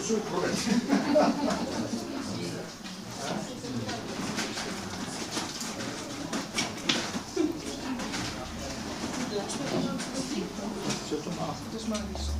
So groot. Zet hem af. Het is maar niet zo.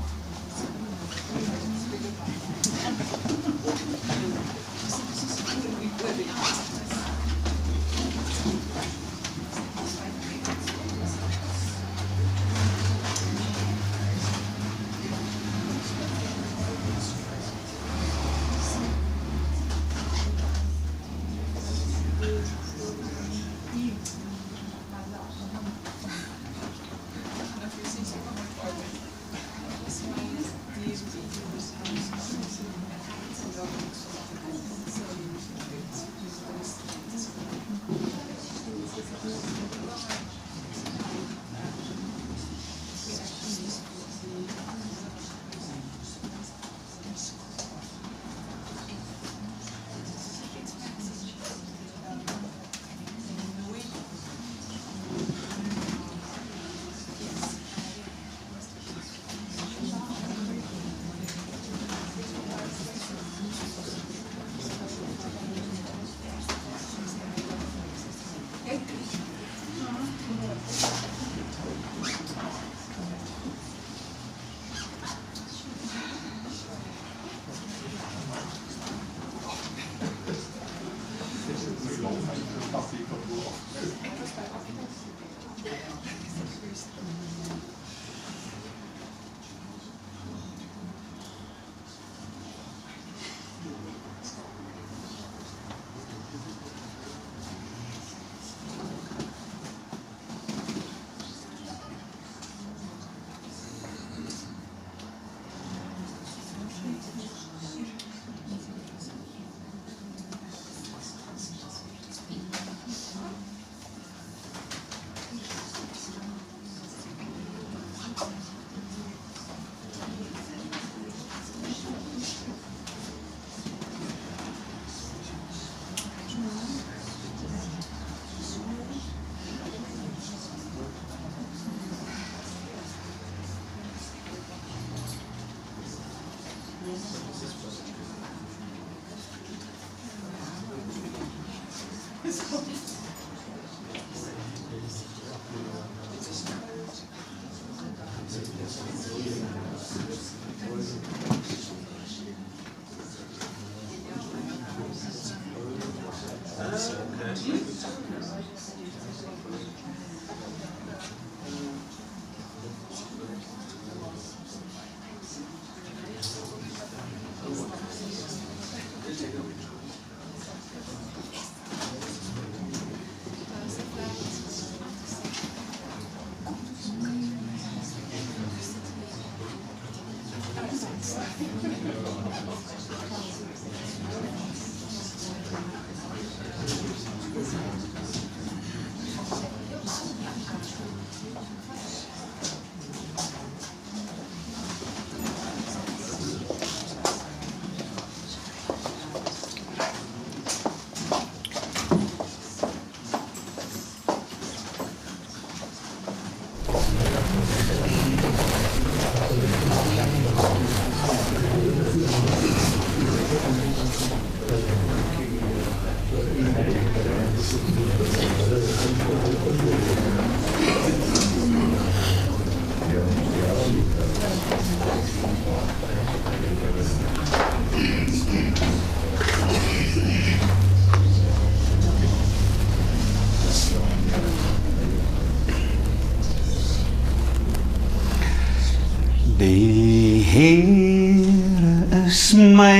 Die Heer is my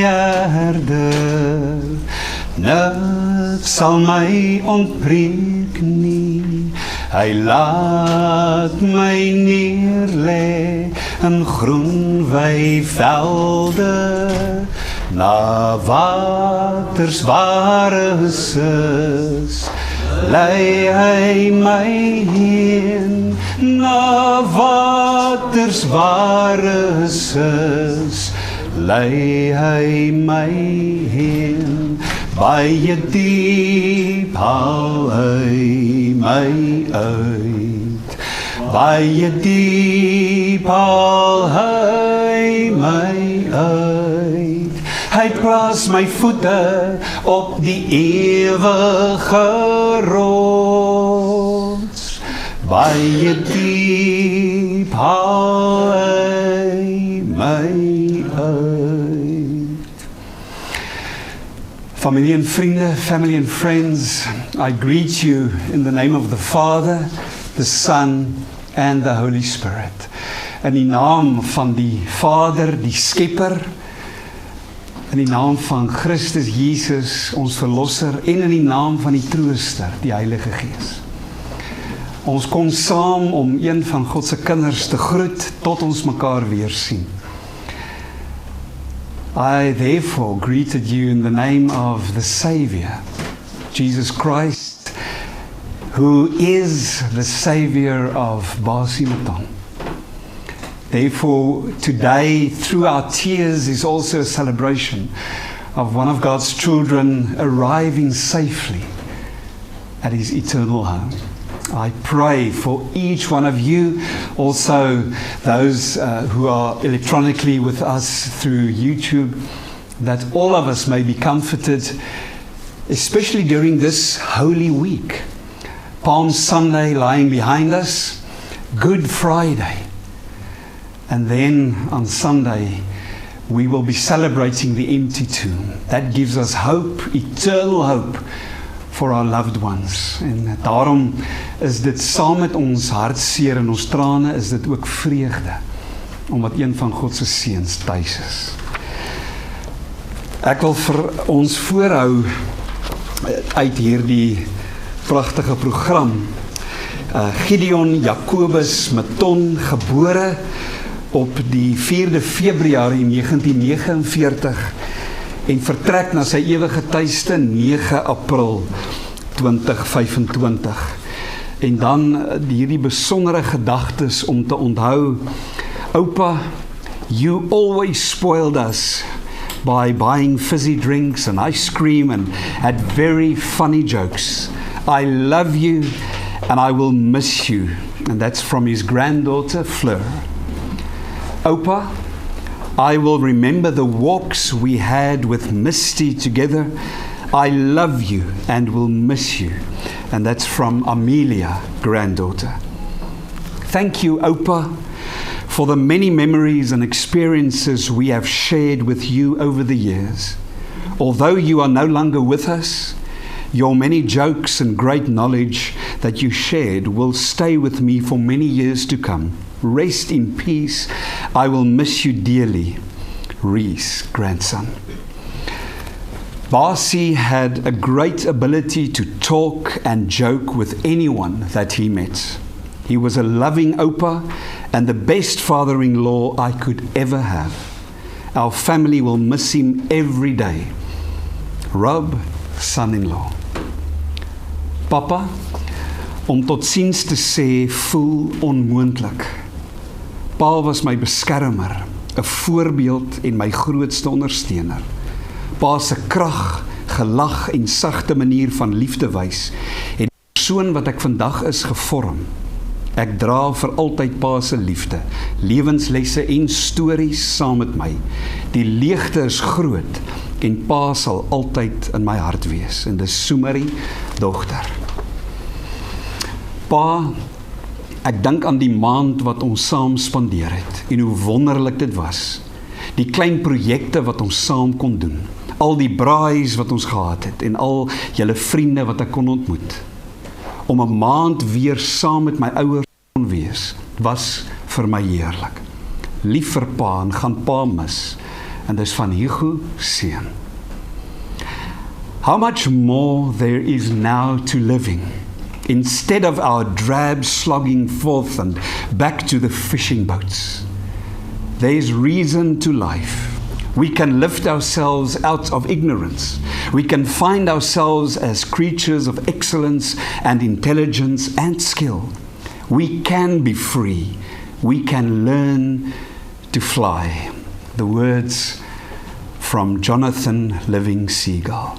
herder, niks sal my ontbreek nie. Hy laat my neerlê in groen weivelde, na waters waar is, lei hy my heen, na waters waar is, lei hy my heen. Baie diep haal hy my uit, baie diep haal hy my uit. Hy plaas my voete op die ewige rots. Baie diep haal hy my uit. Familie en vriende, family and friends, I greet you in the name of the Father, the Son and the Holy Spirit. In die naam van die Vader, die Skepper, in die naam van Christus Jesus, ons Verlosser, en in die naam van die Trooster, die Heilige Gees. Ons kom saam om een van God se kinders te groet, tot ons mekaar weer sien. I therefore greeted you in the name of the Savior, Jesus Christ, who is the Savior of Basimaton. Therefore, today, through our tears, is also a celebration of one of God's children arriving safely at His eternal home. I pray for each one of you, also those who are electronically with us through YouTube, that all of us may be comforted, especially during this Holy Week. Palm Sunday lying behind us, Good Friday, and then on Sunday we will be celebrating the empty tomb. That gives us hope, eternal hope, for our loved ones. En daarom is dit saam met ons hartseer en ons trane, is dit ook vreugde, omdat een van God se seuns tuis is. Ek wil vir ons voorhou uit hierdie pragtige program. Gideon Jacobus Meton, gebore op die 4de Februarie 1949, en vertrek na sy ewige tuiste 9 April 2025. En dan hierdie besondere gedagtes om te onthou. Oupa, you always spoiled us by buying fizzy drinks and ice cream and had very funny jokes. I love you and I will miss you. And that's from his granddaughter Fleur. Oupa, I will remember the walks we had with Misty together. I love you and will miss you. And that's from Amelia, granddaughter. Thank you, Oupa, for the many memories and experiences we have shared with you over the years. Although you are no longer with us, your many jokes and great knowledge that you shared will stay with me for many years to come. Rest in peace. I will miss you dearly. Reese, grandson. Basi had a great ability to talk and joke with anyone that he met. He was a loving Oupa and the best father-in-law I could ever have. Our family will miss him every day. Rob, son-in-law. Papa, om tot ziens te sê voel onmoontlik. Pa was my beskermer, 'n voorbeeld en my grootste ondersteuner. Pa se krag, gelag en sagte manier van liefde wys het die persoon wat ek vandag is gevorm. Ek dra vir altyd pa se liefde, lewenslesse en stories saam met my. Die leegte is groot en pa sal altyd in my hart wees. En dis Sumari, dogter. Pa, ek dink aan die maand wat ons saam spandeer het en hoe wonderlik dit was. Die klein projekte wat ons saam kon doen, al die braais wat ons gehad het en al julle vriende wat ek kon ontmoet. Om 'n maand weer saam met my ouers kon wees, was vir my heerlik. Lief vir pa en gaan pa mis. En dis van Hugo seun. How much more there is now to living. Instead of our drab slogging forth and back to the fishing boats. There's reason to life. We can lift ourselves out of ignorance. We can find ourselves as creatures of excellence and intelligence and skill. We can be free. We can learn to fly. The words from Jonathan Living Seagull.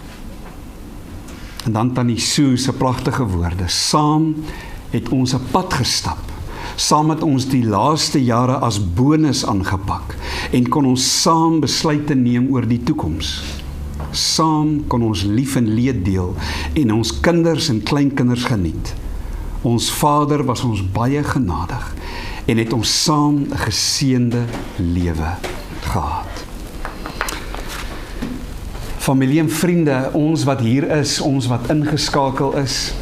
En dan Tannie Sue se pragtige woorde. Saam het ons 'n pad gestap saam met ons die laaste jare as bonus aangepak en kon ons saam besluite neem oor die toekoms. Saam kon ons lief en leed deel en ons kinders en kleinkinders geniet. Ons Vader was ons baie genadig en het ons saam 'n geseënde lewe gehad. Familie en vriende, ons wat hier is, ons wat ingeskakel is,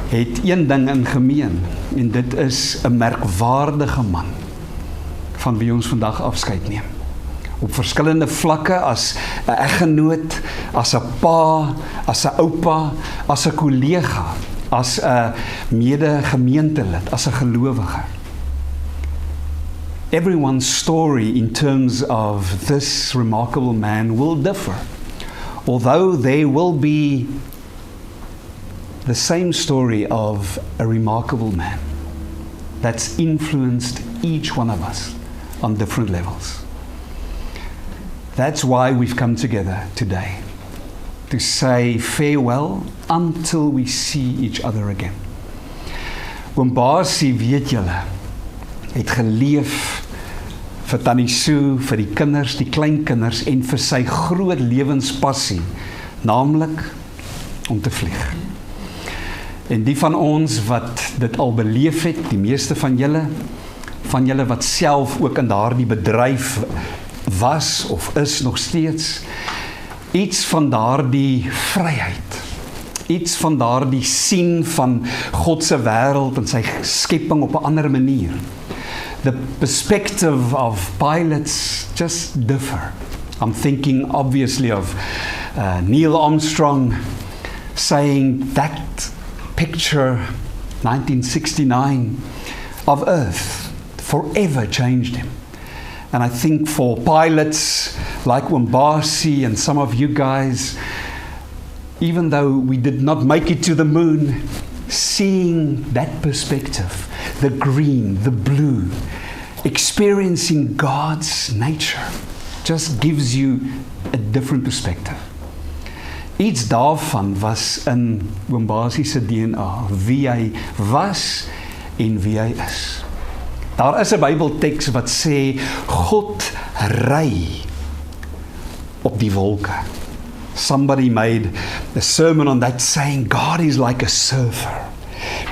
het een ding in gemeen, en dit is 'n merkwaardige man van wie ons vandag afskeid neem. Op verskillende vlakke, as 'n eggenoot, as 'n pa, as 'n oupa, as 'n kollega, as 'n mede-gemeentelid, as 'n gelowige. Everyone's story in terms of this remarkable man will differ, although there will be the same story of a remarkable man that's influenced each one of us on different levels. That's why we've come together today, to say farewell until we see each other again. Oom Basie, weet julle, het geleef vir Tannie Sue, vir die kinders, die kleinkinders en vir sy groot lewenspassie, naamlik om te vlieg. En die van ons wat dit al beleef het, die meeste van julle wat self ook in daardie bedryf was of is nog steeds, iets van daardie vryheid, iets van daardie sien van God se wêreld en sy skepping op 'n ander manier. The perspective of pilots just differ. I'm thinking obviously of Neil Armstrong saying that picture, 1969, of Earth forever changed him. And I think for pilots like Oom Basie and some of you guys, even though we did not make it to the moon, seeing that perspective, the green, the blue, experiencing God's nature, just gives you a different perspective. Iets daarvan was in Oom Basie se DNA, wie hy was en wie hy is. Daar is 'n Bybelteks wat sê, God ry op die wolke. Somebody made a sermon on that saying, God is like a surfer,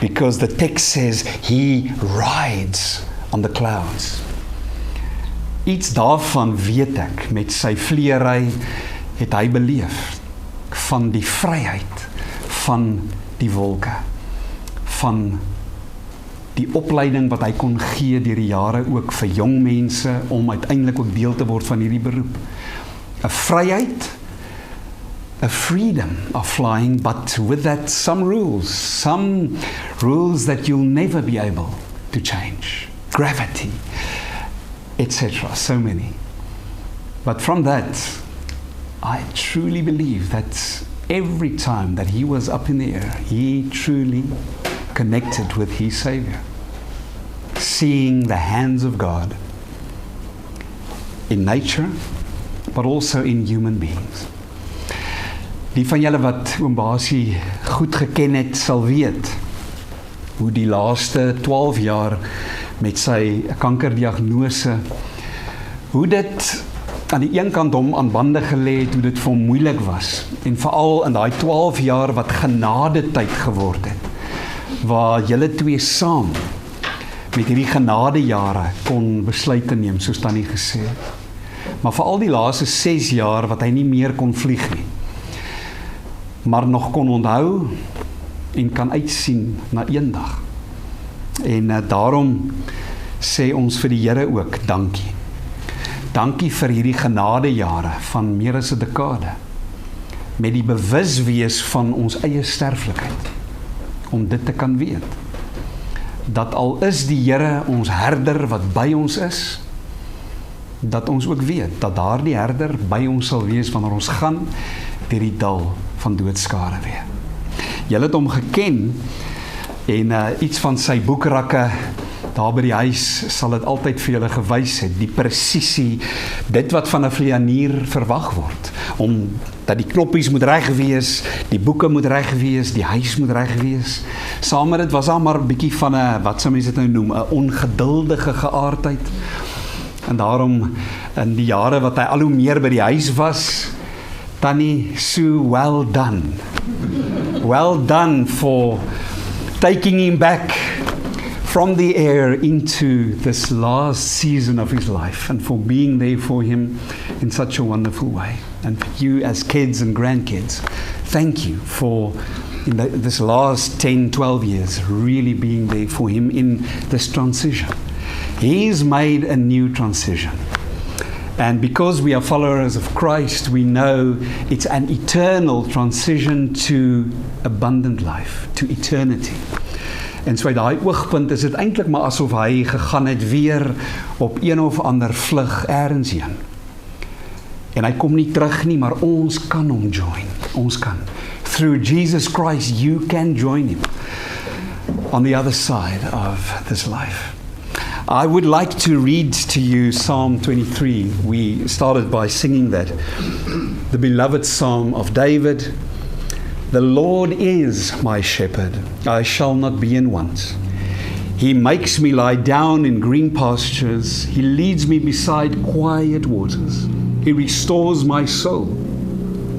because the text says, he rides on the clouds. Iets daarvan weet ek, met sy vleery het hy beleef, van die vryheid van die wolke, van die opleiding wat hy kon gee deur die jare ook vir jong mense, om uiteindelik ook deel te word van hierdie beroep. 'n vryheid, a freedom of flying, but with that some rules that you'll never be able to change. Gravity, etc. So many. But from that, I truly believe that every time that he was up in the air, he truly connected with his Savior, seeing the hands of God in nature, but also in human beings. Die van julle wat Oom Basie goed geken het, sal weet hoe die laaste 12 jaar met sy kankerdiagnose, hoe dit aan die een kant hom aan bande gelê het, hoe dit vir hom moeilik was, en veral in daai 12 jaar wat genadetyd geword het, waar julle twee saam met hierdie genadejare kon besluite neem, soos Tannie gesê het. Maar veral die laaste 6 jaar wat hy nie meer kon vlieg nie, maar nog kon onthou en kan uitsien na eendag. En daarom sê ons vir die Here ook dankie. Dankie vir hierdie genadejare van meer as 'n dekade, met die bewuswees van ons eie sterflikheid, om dit te kan weet, dat al is die Here ons herder wat by ons is, dat ons ook weet, dat daardie herder by ons sal wees wanneer ons gaan deur die dal van doodskare weer. Julle het hom geken, en iets van sy boekrakke daar by die huis sal dit altyd vir julle gewys het, die presisie, dit wat van 'n vleienier verwag word, dat die knoppies moet reg wees, die boeke moet reg wees, die huis moet reg wees. Saam met dit was daar maar 'n bietjie van 'n, wat sou mense dit nou noem, 'n ongeduldige geaardheid. En daarom, in die jare wat hy al hoe meer by die huis was, Tannie Sue, well done. Well done for taking him back from the air into this last season of his life and for being there for him in such a wonderful way. And for you as kids and grandkids, thank you for this last 10, 12 years really being there for him in this transition. He's made a new transition. And because we are followers of Christ, we know it's an eternal transition to abundant life, to eternity. En so uit daai oogpunt is dit eintlik maar asof hy gegaan het weer op een of ander vlug ergens heen. En hy kom nie terug nie, maar ons kan hom join. Ons kan. Through Jesus Christ, you can join him on the other side of this life. I would like to read to you Psalm 23. We started by singing that. The beloved Psalm of David. The Lord is my shepherd, I shall not be in want. He makes me lie down in green pastures. He leads me beside quiet waters. He restores my soul.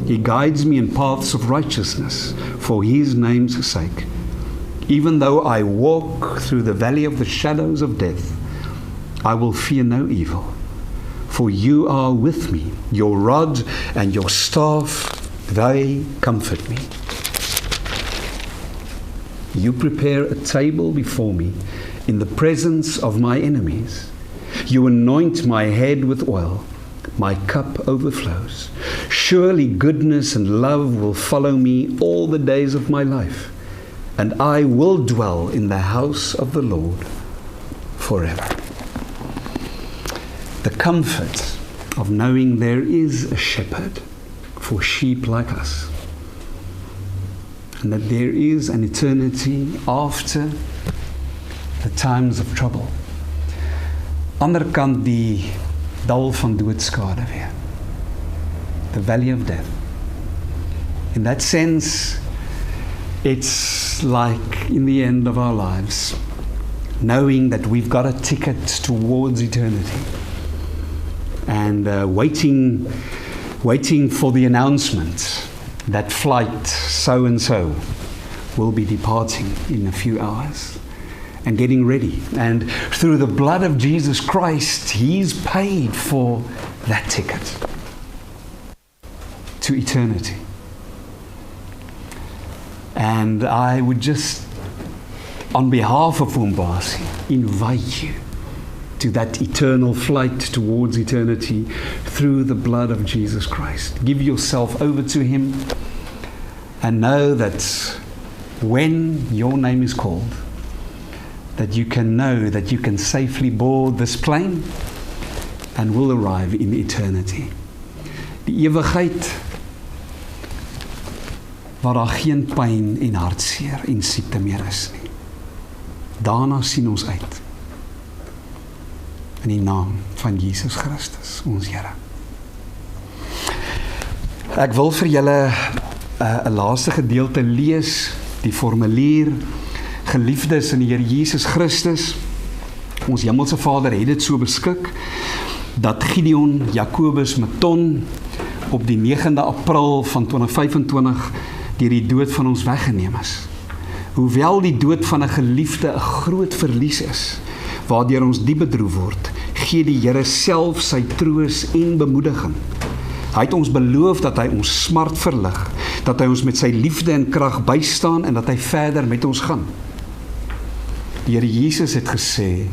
He guides me in paths of righteousness for his name's sake. Even though I walk through the valley of the shadows of death, I will fear no evil, for you are with me. Your rod and your staff, they comfort me. You prepare a table before me in the presence of my enemies. You anoint my head with oil. My cup overflows. Surely goodness and love will follow me all the days of my life, and I will dwell in the house of the Lord forever. The comfort of knowing there is a shepherd for sheep like us, and that there is an eternity after the times of trouble. Ander kant die dal van doodskade weer. The valley of death. In that sense, it's like in the end of our lives, knowing that we've got a ticket towards eternity, and waiting for the announcement that flight so and so will be departing in a few hours, and getting ready. And through the blood of Jesus Christ, he's paid for that ticket to eternity. And I would just, on behalf of Umbasi, invite you to that eternal flight towards eternity through the blood of Jesus Christ. Give yourself over to him and know that when your name is called, that you can know that you can safely board this plane and will arrive in eternity. Die ewigheid waar daar geen pyn en hartseer en siekte meer is nie. Daarna sien ons uit. In die naam van Jesus Christus, ons Here. Ek wil vir julle 'n laaste gedeelte lees, die formulier. Geliefdes in die Here Jesus Christus, ons hemelse Vader het dit so beskik, dat Gideon Jacobus Meton op die 9de April van 2025 deur die dood van ons weggeneem is. Hoewel die dood van 'n geliefde 'n groot verlies is, waardeur ons diep bedroef word, gee die Here self sy troos en bemoediging. Hy het ons beloof dat hy ons smart verlig, dat hy ons met sy liefde en krag bystaan en dat hy verder met ons gaan. Die Here Jesus het gesê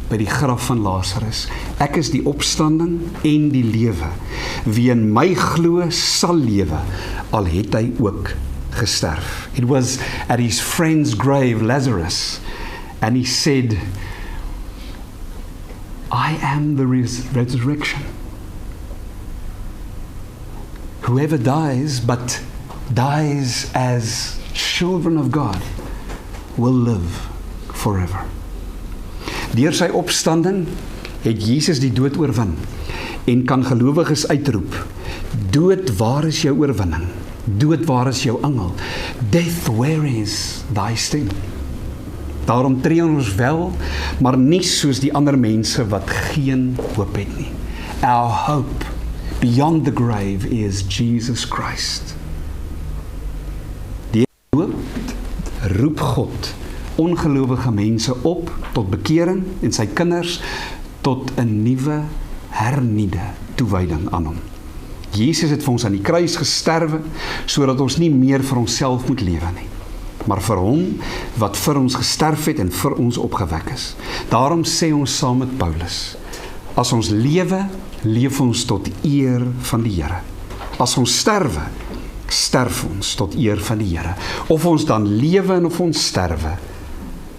by die graf van Lazarus, ek is die opstanding en die lewe. Wie in my glo sal lewe, al het hy ook gesterf. It was at his friend's grave, Lazarus, and he said, I am the resurrection. Whoever dies, but dies as children of God, will live forever. Deur sy opstanding het Jesus die dood oorwin en kan gelowiges uitroep, Dood, waar is jou oorwinning? Dood, waar is jou angel? Death, where is thy sting? Daarom tree ons wel, maar nie soos die ander mense wat geen hoop het nie. Our hope beyond the grave is Jesus Christ. Die hoop roep God ongelowige mense op tot bekering en sy kinders tot 'n nuwe, hernieude toewyding aan hom. Jesus het vir ons aan die kruis gesterwe, sodat ons nie meer vir onsself moet lewe nie, maar vir hom wat vir ons gesterf het en vir ons opgewek is. Daarom sê ons saam met Paulus, as ons lewe, leef ons tot eer van die Here. As ons sterwe, sterf ons tot eer van die Here. Of ons dan lewe en of ons sterwe,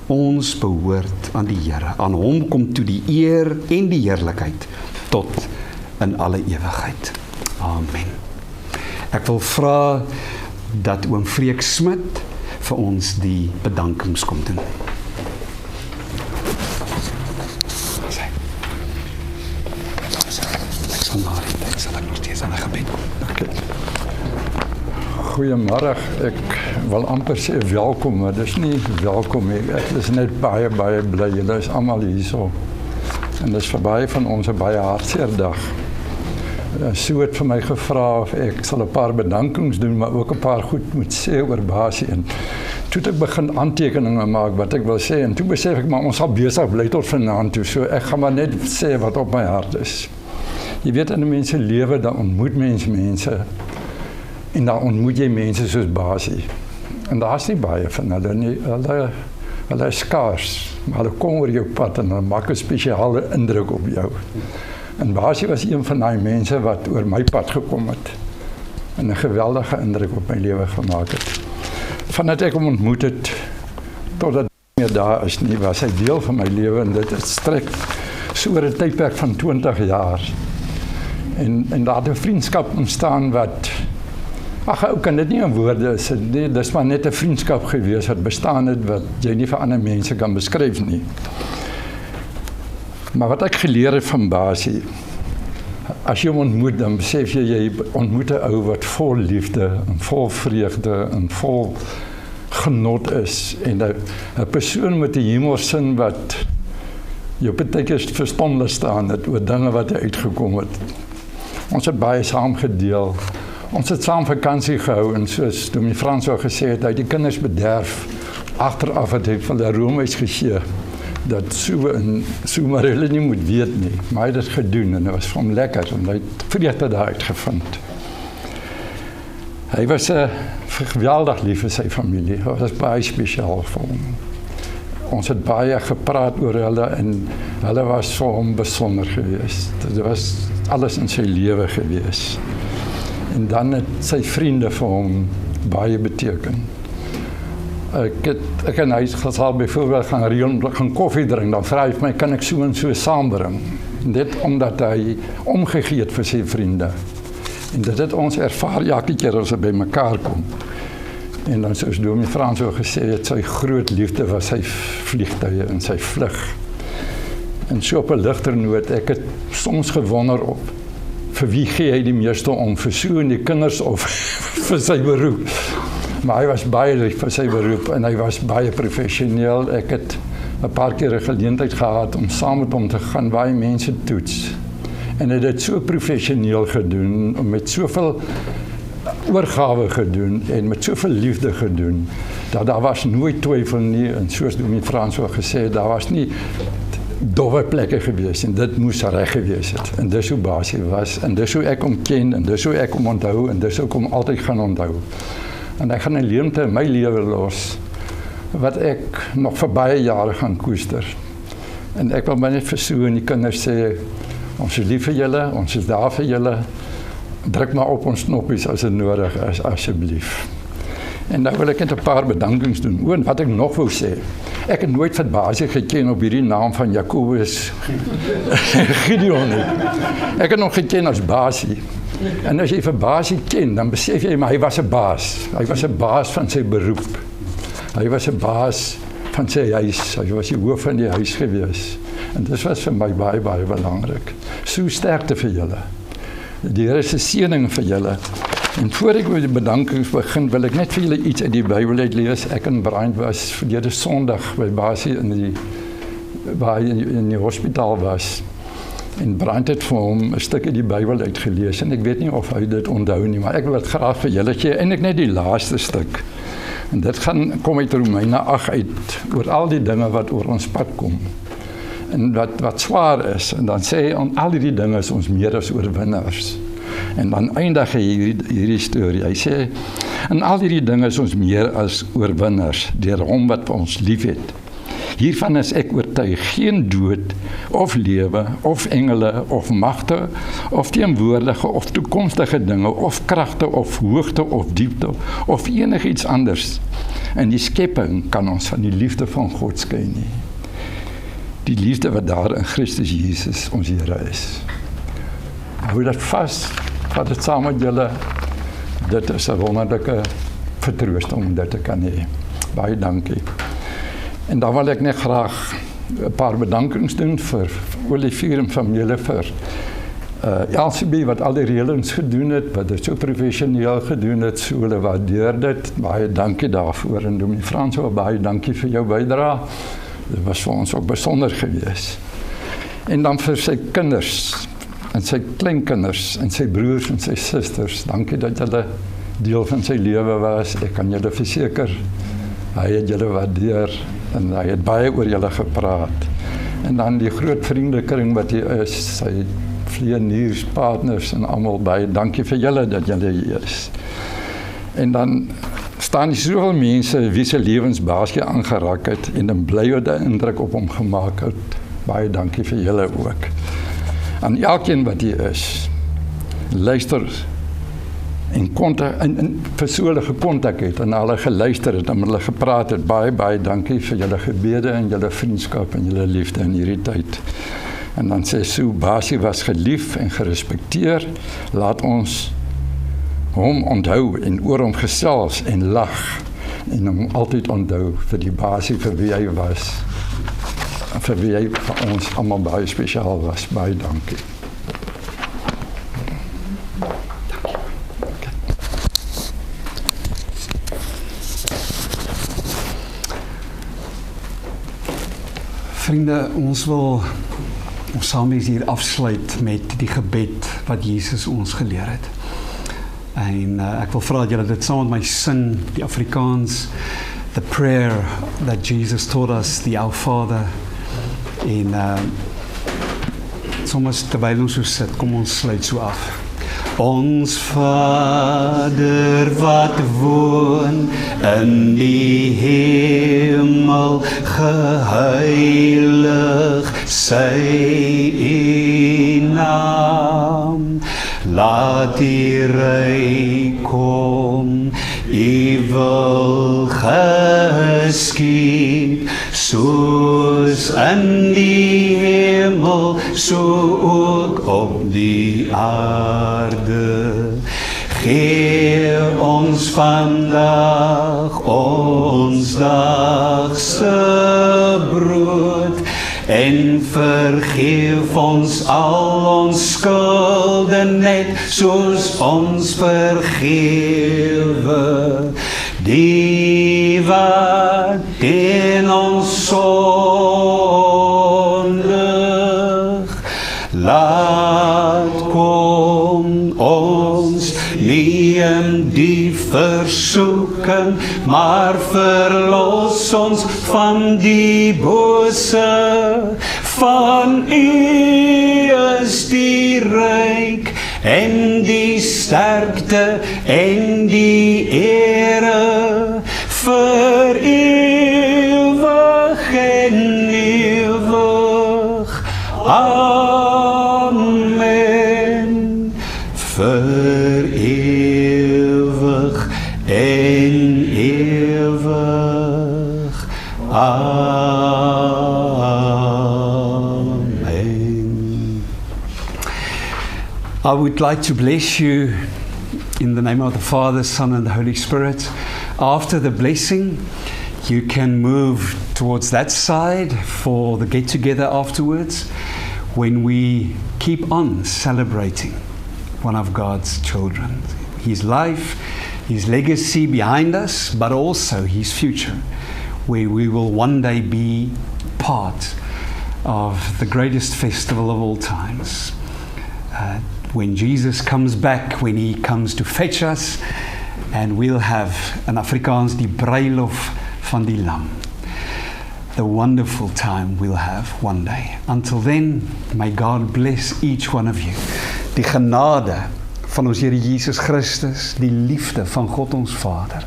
ons behoort aan die Here. Aan hom kom toe die eer en die heerlikheid tot in alle ewigheid. Amen. Ek wil vra dat oom Freek Smit vir ons die bedankings kom doen. Goeiemôre, ek wil amper sê welkom, maar dis nie welkom nie. Ek is net baie bly, julle is almal hierso. En dis vir baie van ons 'n baie hartseer dag. Sue het vir my gevra of ek sal 'n paar bedankings doen, maar ook 'n paar goed moet sê oor Basie. En toe het ek begin aantekeninge maak wat ek wil sê, en toe besef ek, maar ons sal besig bly tot vanaand toe, so ek gaan maar net sê wat op my hart is. Jy weet, in 'n mens se lewe, dan ontmoet mense, en dan ontmoet jy mense soos Basie. En daar's nie baie van hulle nie, hulle is skaars, maar hulle kom oor jou pad en hulle maak 'n spesiale indruk op jou. En Basie was een van die mense wat oor my pad gekom het en 'n geweldige indruk op my lewe gemaak het. Vandat ek hom ontmoet het, totdat hy meer daar is nie, was hy deel van my lewe, en dit strek so oor 'n tydperk van 20 jaar. En daar het 'n vriendskap ontstaan wat, ou kan dit nie in woorde is, dis maar net 'n vriendskap gewees wat bestaan het, wat jy nie vir ander mense kan beskryf nie. Maar wat ek geleer het van Basie, as jy hom ontmoet, dan besef jy ontmoet 'n ou wat vol liefde en vol vreugde en vol genot is, en 'n persoon met 'n humorsin wat jou partykeer verstomd staan het oor dinge wat uitgekom het. Ons het baie saam gedeel. Ons het saam vakansie gehou, en soos Dominee Frans al gesê het, hy het die kinders bederf. Agteraf het hy van die Romeis gegee, dat so maar hulle nie moet weet nie. Maar hy het dit gedoen, en dit was vir hom lekker, en hy het vreugde daar uitgevind. Hy was geweldig lief vir sy familie, hy was baie spesiaal vir hom. Ons het baie gepraat oor hulle, en hulle was vir hom besonder geweest. Dit was alles in sy lewe geweest. En dan het sy vriende vir hom baie beteken. Ek en hy sal byvoorbeeld gaan koffie drink, dan vra hy vir my, kan ek so en so saambring? Dit omdat hy omgegee het vir sy vriende. En dit het ons ervaar elke keer as hy by mekaar kom. En dan soos Dominee Frans so gesê het, sy groot liefde was sy vliegtuie en sy vlug. En so op 'n ligter noot, ek het soms gewonder op, vir wie gee hy die meeste om, vir Sue en die kinders of vir sy beroep. Maar hy was baie lief vir sy beroep, en hy was baie professioneel. Ek het 'n paar keer 'n geleentheid gehad om saam met hom te gaan waar hy mense toets. En hy het dit so professioneel gedoen, met soveel oorgawe gedoen, en met soveel liefde gedoen, dat daar was nooit twyfel nie, en soos Dominee Frans so gesê het, daar was nie dowwe plekke gewees, en dit moes reg gewees het. En dis hoe Basie was, en dis hoe ek hom ken, en dis hoe ek hom onthou, en dis hoe ek hom altyd gaan onthou. En ek gaan 'n leemte in my lewe los, wat ek nog vir baie jare gaan koester. En ek wil maar net vir Sue en die kinders sê, ons is lief vir julle, ons is daar vir julle, druk maar op ons knoppies as dit nodig is, asseblief. En nou wil ek net 'n paar bedankings doen. En wat ek nog wou sê, ek het nooit vir Basie geken op hierdie naam van Jakobus Gideon nie. Ek het hom geken as Basie. En as jy vir Basie ken, dan besef jy, maar hy was 'n baas. Hy was 'n baas van sy beroep. Hy was 'n baas van sy huis. Hy was die hoof van die huis gewees. En dit was vir my baie belangrik. So sterkte vir julle. Die Here is 'n seëning vir julle. En voor ek met die bedankings begin, wil ek net vir julle iets uit die Bybel uitlees. Ek en Brian was verlede Sondag by Basie waar hy in die hospitaal was. En Brian het vir hom 'n stuk uit die Bybel uitgelees en ek weet nie of hy dit onthou nie, maar ek wil dit graag vir julle gee, eintlik net die laaste stuk. En dit kom uit Romeine 8 uit, oor al die dinge wat oor ons pad kom. En wat swaar is, en dan sê hy, aan al die dinge is ons meer as oorwinnaars. En dan eindig hy hierdie storie. Hy sê, en al hierdie dinge is ons meer as oorwinnaars, deur hom wat ons lief het. Hiervan is ek oortuig, geen dood, of lewe, of engele, of magte, of teenwoordige, of toekomstige dinge, of kragte, of hoogte, of diepte, of enigiets anders. En die skepping kan ons van die liefde van God skei nie. Die liefde wat daar in Christus Jesus ons Here is. Hou dat vas, vat dit saam met julle. Dit is 'n wonderlike vertroosting om dit te kan hê. Baie dankie. En dan wil ek net graag 'n paar bedankings doen vir Olivier en familie, vir Elsie wat al die reëlings gedoen het, wat dit so professioneel gedoen het, so hulle waardeer dit. Baie dankie daarvoor. En Dominee Frans, baie dankie vir jou bydrae. Dit was vir ons ook besonder geweest. En dan vir sy kinders, en sy kleinkinders, en sy broers en sy susters, dankie dat julle deel van sy lewe was. Ek kan julle verseker, hy het julle waardeer, en hy het baie oor julle gepraat. En dan die groot vriendekring wat hier is, sy vlieënierspartners en almal baie dankie vir julle dat julle hier is. En dan staan hier soveel mense wie se lewens Basie aangeraak het en 'n blye indruk op hom gemaak het. Baie dankie vir julle ook. Aan elkeen wat hier is, luister en persoonlike kontak het en hulle geluister het en hulle gepraat het. Baie dankie vir julle gebede en julle vriendskap en julle liefde in hierdie tyd. En dan sê Sue, Basie was gelief en gerespekteer. Laat ons hom onthou en oor hom gesels en lag en hom altyd onthou vir die Basie vir wie hy was. En vir wie hy vir ons almal baie spesiaal was. Baie dankie. Vriende, ons wil ons saam hier afsluit met die gebed wat Jesus ons geleer het. En ek wil vra dat julle dit saam met my sing, die Afrikaans, the prayer that Jesus taught us, the Our Father. En soms terwyl ons so sit, kom ons sluit so af. Ons Vader wat woon in die hemel, geheilig sy U naam. Laat die ryk kom, U wil geskied, soos in die hemel, so ook op die aarde. Gee ons vandag ons dagse brood, en vergeef ons al ons skulde, net soos ons vergewe die wat teen ons sondig. Laat kom ons nie in die versoeking, maar verlos ons van die bose. Van U is die ryk en die sterkte en die ere, vir ewig en ewig. Amen. Vir ewig en ewig. Amen. I would like to bless you in the name of the Father, Son, and the Holy Spirit. After the blessing, you can move towards that side for the get-together afterwards, when we keep on celebrating one of God's children. His life, His legacy behind us, but also His future, where we will one day be part of the greatest festival of all times. When Jesus comes back, when He comes to fetch us, and we'll have in Afrikaans die bruilof van die lam. The wonderful time we'll have one day. Until then, may God bless each one of you. Die genade van ons Here Jesus Christus, die liefde van God ons Vader,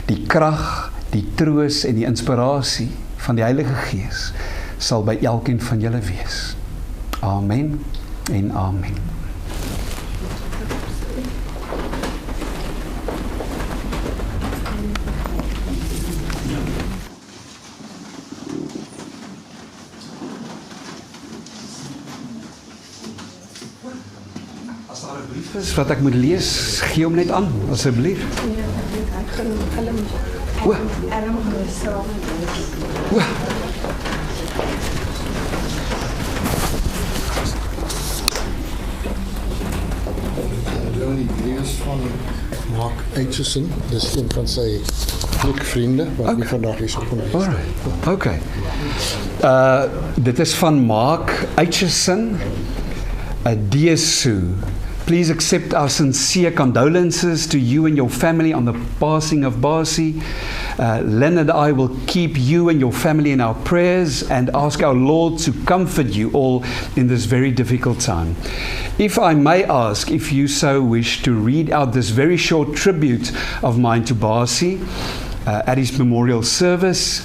die krag, die troos en die inspirasie van die Heilige Gees sal by elkeen van julle wees. Amen en amen. As daar 'n brief is wat ek moet lees, gee hom net aan, asseblief. O. Die lees van Mark Aitchison, dis een van sy fliekvriende wat nie vandag hier sou kon wees. Alright. Okay. Dit is van Mark Aitchison, Dear Sue. Please accept our sincere condolences to you and your family on the passing of Basi. Len and I will keep you and your family in our prayers and ask our Lord to comfort you all in this very difficult time. If I may ask, if you so wish, to read out this very short tribute of mine to Basi at his memorial service.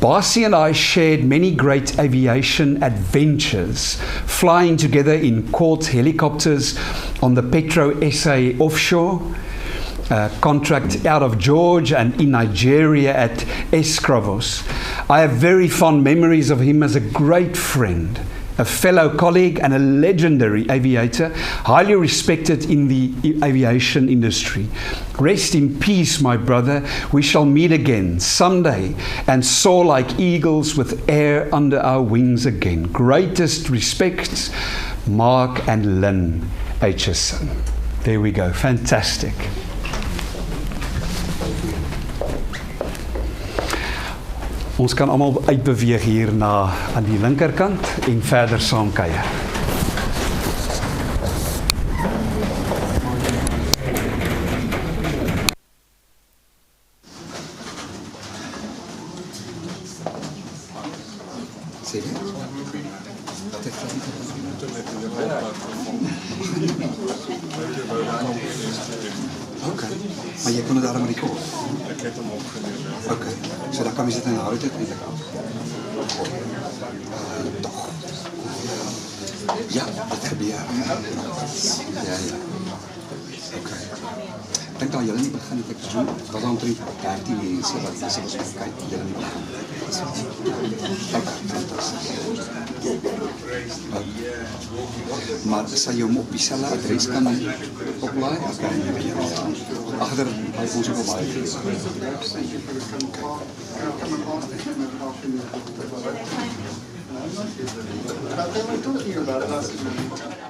Basi and I shared many great aviation adventures, flying together in Court helicopters on the Petro SA offshore, contract out of Georgia and in Nigeria at Escravos. I have very fond memories of him as a great friend, a fellow colleague and a legendary aviator, highly respected in the aviation industry. Rest in peace, my brother. We shall meet again someday and soar like eagles with air under our wings again. Greatest respects, Mark and Lynn Aitchison. There we go. Fantastic. Ons kan almal uitbeweeg hier na aan die linkerkant en verder saam kuier. Okay, maar jy kon dit daarom record. Ek het hom opgeneem. Okay, so dan kan jy dit in hou dit eintlik aan. Tog. Ja, dit gebeur. Ja. Okay. Ek dink al julle nie begin het ek so was omtrent 13 mense wat was kyk julle nie begin. Okay, fantasties. Maar sal jy hom op dieselfde adres kan oplaai? Agter by ons op baie. Okay.